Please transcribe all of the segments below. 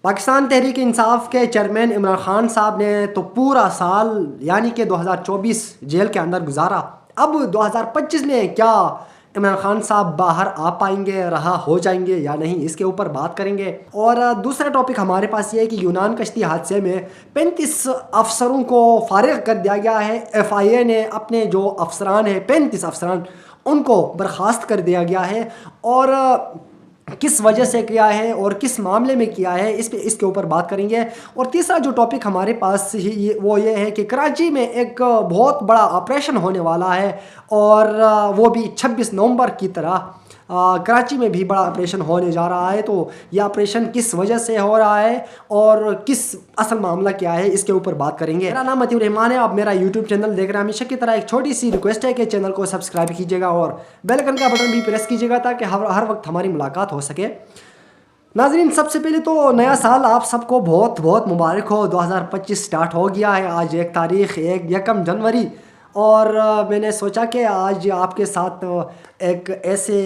پاکستان تحریک انصاف کے چیئرمین عمران خان صاحب نے تو پورا سال یعنی کہ 2024 جیل کے اندر گزارا. اب 2025 میں کیا عمران خان صاحب باہر آ پائیں گے, رہا ہو جائیں گے یا نہیں, اس کے اوپر بات کریں گے. اور دوسرا ٹاپک ہمارے پاس یہ ہے کہ یونان کشتی حادثے میں 35 افسروں کو فارغ کر دیا گیا ہے. ایف آئی اے نے اپنے جو افسران ہیں 35 افسران ان کو برخاست کر دیا گیا ہے. اور کس وجہ سے کیا ہے اور کس معاملے میں کیا ہے اس کے اوپر بات کریں گے. اور تیسرا جو ٹاپک ہمارے پاس وہ یہ ہے کہ کراچی میں ایک بہت بڑا آپریشن ہونے والا ہے, اور وہ بھی 26 نومبر کی طرح کراچی میں بھی بڑا آپریشن ہونے جا رہا ہے. تو یہ آپریشن کس وجہ سے ہو رہا ہے اور کس اصل معاملہ کیا ہے اس کے اوپر بات کریں گے. میرا نام متیع الرحمان ہے, آپ میرا یوٹیوب چینل دیکھ رہے ہیں. ہمیشہ کی طرح ایک چھوٹی سی ریکویسٹ ہے کہ چینل کو سبسکرائب کیجیے گا اور بیل آئیکن کا بٹن بھی پریس کیجیے گا تاکہ ہر وقت ہماری ملاقات ہو سکے. ناظرین, سب سے پہلے تو نیا سال آپ سب کو بہت بہت مبارک ہو. 2025 سٹارٹ ہو گیا ہے. آج ایک تاریخ 1 جنوری, اور میں نے سوچا کہ آج آپ کے ساتھ ایک ایسے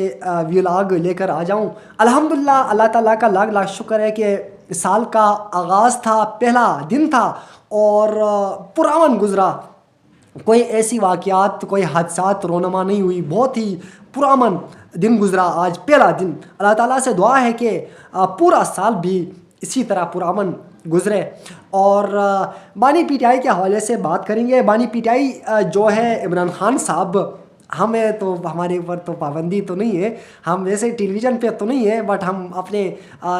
ولاگ لے کر آ جاؤں. الحمدللہ اللہ تعالیٰ کا لاکھ لاکھ شکر ہے کہ سال کا آغاز تھا, پہلا دن تھا اور پرامن گزرا. کوئی ایسی واقعات, کوئی حادثات رونما نہیں ہوئی, بہت ہی پرامن دن گزرا. آج پہلا دن. اللہ تعالیٰ سے دعا ہے کہ پورا سال بھی اسی طرح پرامن گزرے. اور بانی پی ٹی آئی کے حوالے سے بات کریں گے. بانی پی ٹی آئی جو ہے عمران خان صاحب, ہمیں تو ہمارے اوپر تو پابندی تو نہیں ہے, ہم ویسے ٹیلی ویژن پہ تو نہیں ہے, بٹ ہم اپنے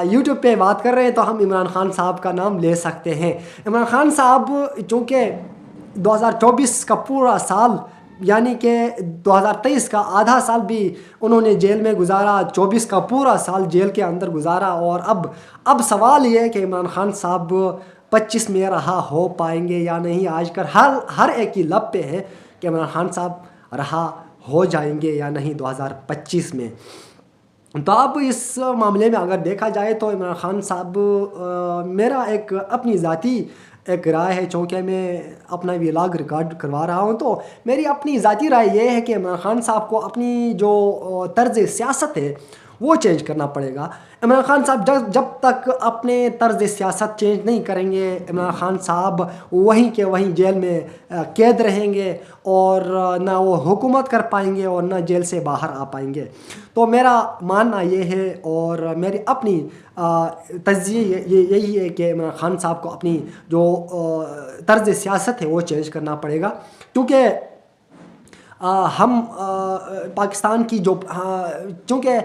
یوٹیوب پہ بات کر رہے ہیں تو ہم عمران خان صاحب کا نام لے سکتے ہیں. عمران خان صاحب چونکہ 2024 کا پورا سال یعنی کہ 2023 کا آدھا سال بھی انہوں نے جیل میں گزارا, 24 کا پورا سال جیل کے اندر گزارا, اور اب سوال یہ ہے کہ عمران خان صاحب 25 میں رہا ہو پائیں گے یا نہیں. آج کل ہر ایک کی لب پہ ہے کہ عمران خان صاحب رہا ہو جائیں گے یا نہیں 2025 میں. تو اب اس معاملے میں اگر دیکھا جائے تو عمران خان صاحب, میرا ایک اپنی ذاتی ایک رائے ہے, چونکہ میں اپنا ولاگ ریکارڈ کروا رہا ہوں تو میری اپنی ذاتی رائے یہ ہے کہ عمران خان صاحب کو اپنی جو طرز سیاست ہے وہ چینج کرنا پڑے گا. عمران خان صاحب جب تک اپنے طرز سیاست چینج نہیں کریں گے, عمران خان صاحب وہیں کے وہیں جیل میں قید رہیں گے اور نہ وہ حکومت کر پائیں گے اور نہ جیل سے باہر آ پائیں گے. تو میرا ماننا یہ ہے اور میری اپنی تجزیہ یہی ہے کہ عمران خان صاحب کو اپنی جو طرز سیاست ہے وہ چینج کرنا پڑے گا. کیونکہ ہم پاکستان کی جو چونکہ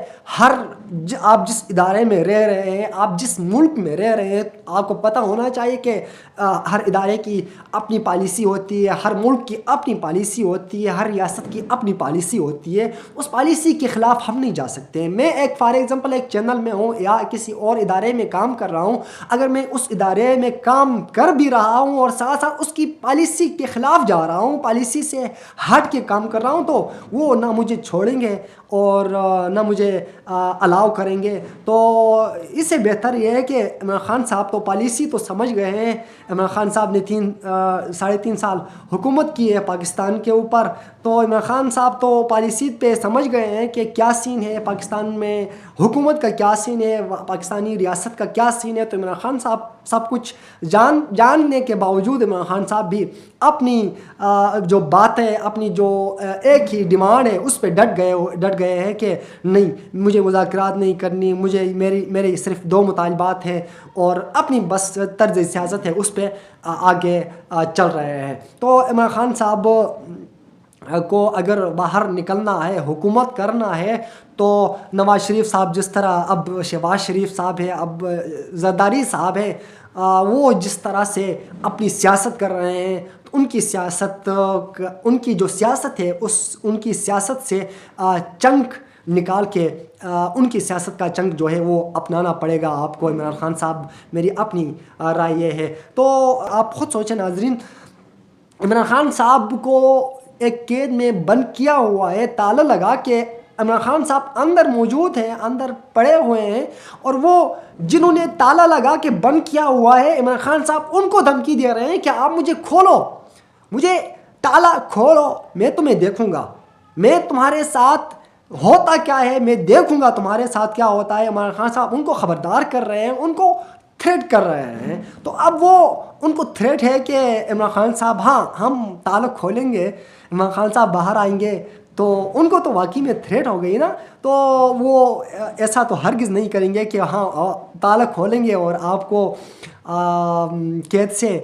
آپ جس ادارے میں رہ رہے ہیں, آپ جس ملک میں رہ رہے ہیں, آپ کو پتہ ہونا چاہیے کہ ہر ادارے کی اپنی پالیسی ہوتی ہے, ہر ملک کی اپنی پالیسی ہوتی ہے, ہر ریاست کی اپنی پالیسی ہوتی ہے. اس پالیسی کے خلاف ہم نہیں جا سکتے. میں ایک فار ایگزامپل ایک چینل میں ہوں یا کسی اور ادارے میں کام کر رہا ہوں, اگر میں اس ادارے میں کام کر بھی رہا ہوں اور ساتھ ساتھ اس کی پالیسی کے خلاف جا رہا ہوں, پالیسی سے ہٹ کے کام کر رہا ہوں, تو وہ نہ مجھے چھوڑیں گے اور نہ مجھے الاؤ کریں گے. تو اس سے بہتر یہ ہے کہ عمران خان صاحب تو پالیسی تو سمجھ گئے ہیں. عمران خان صاحب نے 3.5 سال حکومت کی ہے پاکستان کے اوپر, تو عمران خان صاحب تو پالیسی پہ سمجھ گئے ہیں کہ کیا سین ہے پاکستان میں, حکومت کا کیا سین ہے, پاکستانی ریاست کا کیا سین ہے. تو عمران خان صاحب سب کچھ جاننے کے باوجود عمران خان صاحب بھی اپنی جو بات ہے, اپنی جو ایک ہی ڈیمانڈ ہے اس پہ ڈٹ گئے ہیں کہ نہیں, مجھے مذاکرات نہیں کرنی, میری صرف 2 مطالبات ہیں, اور اپنی بس طرز سیاست ہے اس پہ آگے چل رہے ہیں. تو عمران خان صاحب کو اگر باہر نکلنا ہے, حکومت کرنا ہے, تو نواز شریف صاحب جس طرح, اب شہباز شریف صاحب ہے, اب زرداری صاحب ہے, وہ جس طرح سے اپنی سیاست کر رہے ہیں, ان کی جو سیاست ہے ان کی سیاست سے چنک نکال کے ان کی سیاست کا چنک جو ہے وہ اپنانا پڑے گا آپ کو. عمران خان صاحب, میری اپنی رائے یہ ہے. تو آپ خود سوچیں ناظرین, عمران خان صاحب کو ایک قید میں بند کیا ہوا ہے, تالا لگا کے عمران خان صاحب اندر موجود ہیں, اندر پڑے ہوئے ہیں, اور وہ جنہوں نے تالا لگا کے بند کیا ہوا ہے عمران خان صاحب ان کو دھمکی دے رہے ہیں کہ آپ مجھے کھولو, مجھے تالا کھولو, میں تمہیں دیکھوں گا, میں تمہارے ساتھ ہوتا کیا ہے میں دیکھوں گا تمہارے ساتھ کیا ہوتا ہے. عمران خان صاحب ان کو خبردار کر رہے ہیں, ان کو تھریٹ کر رہے ہیں. تو اب وہ ان کو تھریٹ ہے کہ عمران خان صاحب ہاں ہم تعلق کھولیں گے, عمران خان صاحب باہر آئیں گے, تو ان کو تو واقعی میں تھریٹ ہو گئی نا. تو وہ ایسا تو ہرگز نہیں کریں گے کہ ہاں تعلق کھولیں گے اور آپ کو قید سے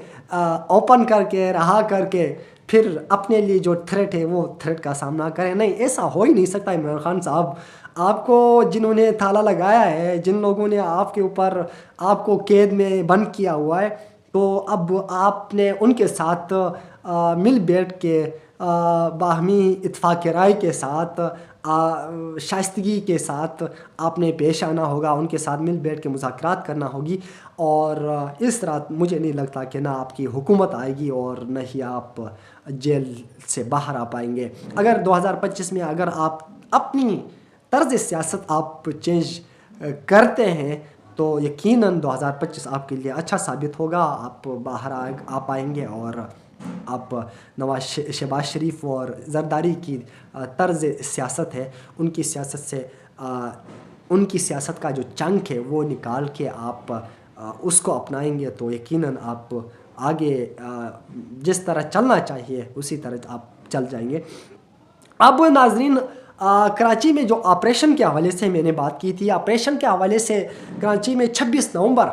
اوپن کر کے رہا کر کے پھر اپنے لیے جو تھریٹ ہے وہ تھریٹ کا سامنا کریں. نہیں, ایسا ہو ہی نہیں سکتا. عمران خان صاحب, آپ کو جنہوں نے تالا لگایا ہے, جن لوگوں نے آپ کے اوپر آپ کو قید میں بند کیا ہوا ہے, تو اب آپ نے ان کے ساتھ مل بیٹھ کے باہمی اتفاق رائے کے ساتھ شائستگی کے ساتھ آپ نے پیش آنا ہوگا, ان کے ساتھ مل بیٹھ کے مذاکرات کرنا ہوگی. اور اس طرح مجھے نہیں لگتا کہ نہ آپ کی حکومت آئے گی اور نہ ہی آپ جیل سے باہر آ پائیں گے. اگر 2025 میں اگر آپ اپنی طرز سیاست آپ چینج کرتے ہیں تو یقیناً 2025 آپ کے لیے اچھا ثابت ہوگا. آپ باہر آ پائیں گے اور آپ شہباز شریف اور زرداری کی طرز سیاست ہے, ان کی سیاست سے ان کی سیاست کا جو چنک ہے وہ نکال کے آپ اس کو اپنائیں گے تو یقیناً آپ آگے جس طرح چلنا چاہیے اسی طرح آپ چل جائیں گے. اب ناظرین, کراچی میں جو آپریشن کے حوالے سے میں نے بات کی تھی, آپریشن کے حوالے سے کراچی میں 26 نومبر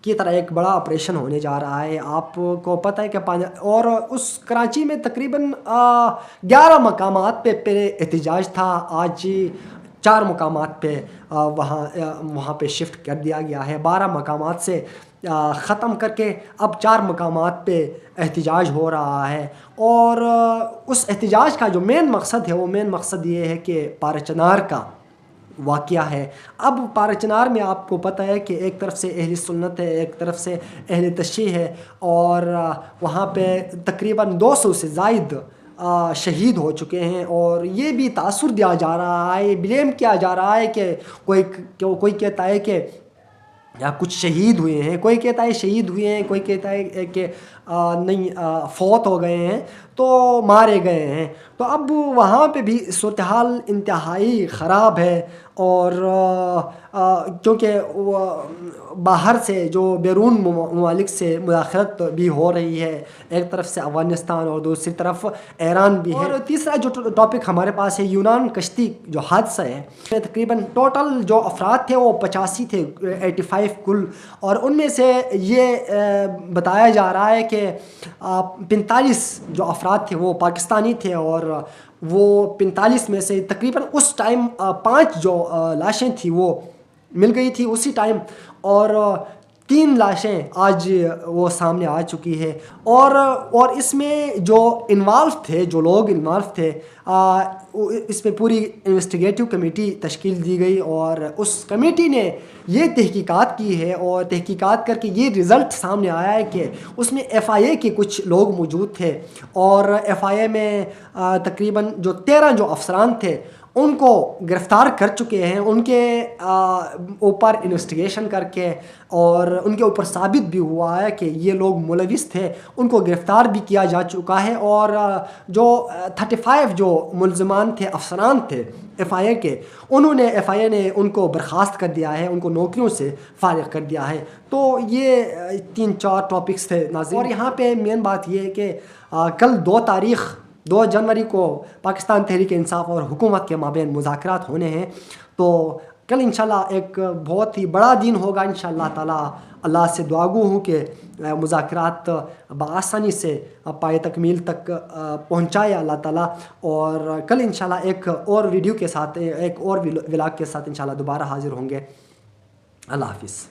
کی طرح ایک بڑا آپریشن ہونے جا رہا ہے. آپ کو پتہ ہے کہ اور اس کراچی میں تقریباً 11 مقامات پہ احتجاج تھا. آج 4 مقامات پہ وہاں پہ شفٹ کر دیا گیا ہے. 12 مقامات سے ختم کر کے اب 4 مقامات پہ احتجاج ہو رہا ہے. اور اس احتجاج کا جو مین مقصد ہے وہ مین مقصد یہ ہے کہ پارہ چنار کا واقعہ ہے. اب پارہ چنار میں آپ کو پتہ ہے کہ ایک طرف سے اہل سنت ہے, ایک طرف سے اہل تشیع ہے, اور وہاں پہ تقریباً 200 سے زائد شہید ہو چکے ہیں. اور یہ بھی تاثر دیا جا رہا ہے, بلیم کیا جا رہا ہے کہ کوئی کہتا ہے کہ کچھ شہید ہوئے ہیں, کوئی کہتا ہے شہید ہوئے ہیں, کوئی کہتا ہے کہ نہیں فوت ہو گئے ہیں, تو مارے گئے ہیں. تو اب وہاں پہ بھی صورتحال انتہائی خراب ہے. اور کیونکہ باہر سے جو بیرون ممالک سے مداخلت بھی ہو رہی ہے, ایک طرف سے افغانستان اور دوسری طرف ایران بھی ہے. اور تیسرا جو ٹاپک ہمارے پاس ہے یونان کشتی جو حادثہ ہے, تقریباً ٹوٹل جو افراد تھے وہ 85 تھے, 85 کل, اور ان میں سے یہ بتایا جا رہا ہے کہ 45 جو افراد تھے وہ پاکستانی تھے, اور وہ 45 میں سے تقریباً اس ٹائم 5 جو لاشیں تھیں وہ مل گئی تھی اسی ٹائم, اور 3 لاشیں آج وہ سامنے آ چکی ہے. اور اس میں جو انوالو تھے, جو لوگ انوالو تھے, اس میں پوری انویسٹیگیٹو کمیٹی تشکیل دی گئی, اور اس کمیٹی نے یہ تحقیقات کی ہے, اور تحقیقات کر کے یہ رزلٹ سامنے آیا ہے کہ اس میں ایف آئی اے کے کچھ لوگ موجود تھے, اور ایف آئی اے میں تقریباً جو 13 جو افسران تھے ان کو گرفتار کر چکے ہیں, ان کے اوپر انویسٹیگیشن کر کے, اور ان کے اوپر ثابت بھی ہوا ہے کہ یہ لوگ ملوث تھے, ان کو گرفتار بھی کیا جا چکا ہے. اور جو 35 جو ملزمان تھے, افسران تھے ایف آئی اے کے, ایف آئی اے نے ان کو برخاست کر دیا ہے, ان کو نوکریوں سے فارغ کر دیا ہے. تو یہ 3-4 ٹاپکس تھے ناظرین. اور یہاں پہ مین بات یہ ہے کہ کل 2 جنوری کو پاکستان تحریک انصاف اور حکومت کے مابین مذاکرات ہونے ہیں. تو کل انشاءاللہ ایک بہت ہی بڑا دن ہوگا انشاءاللہ تعالیٰ. اللہ سے دعا گو ہوں کہ مذاکرات بآسانی سے پائے تکمیل تک پہنچائے اللہ تعالیٰ. اور کل انشاءاللہ ایک اور ویڈیو کے ساتھ, ایک اور ولاگ کے ساتھ انشاءاللہ دوبارہ حاضر ہوں گے. اللہ حافظ.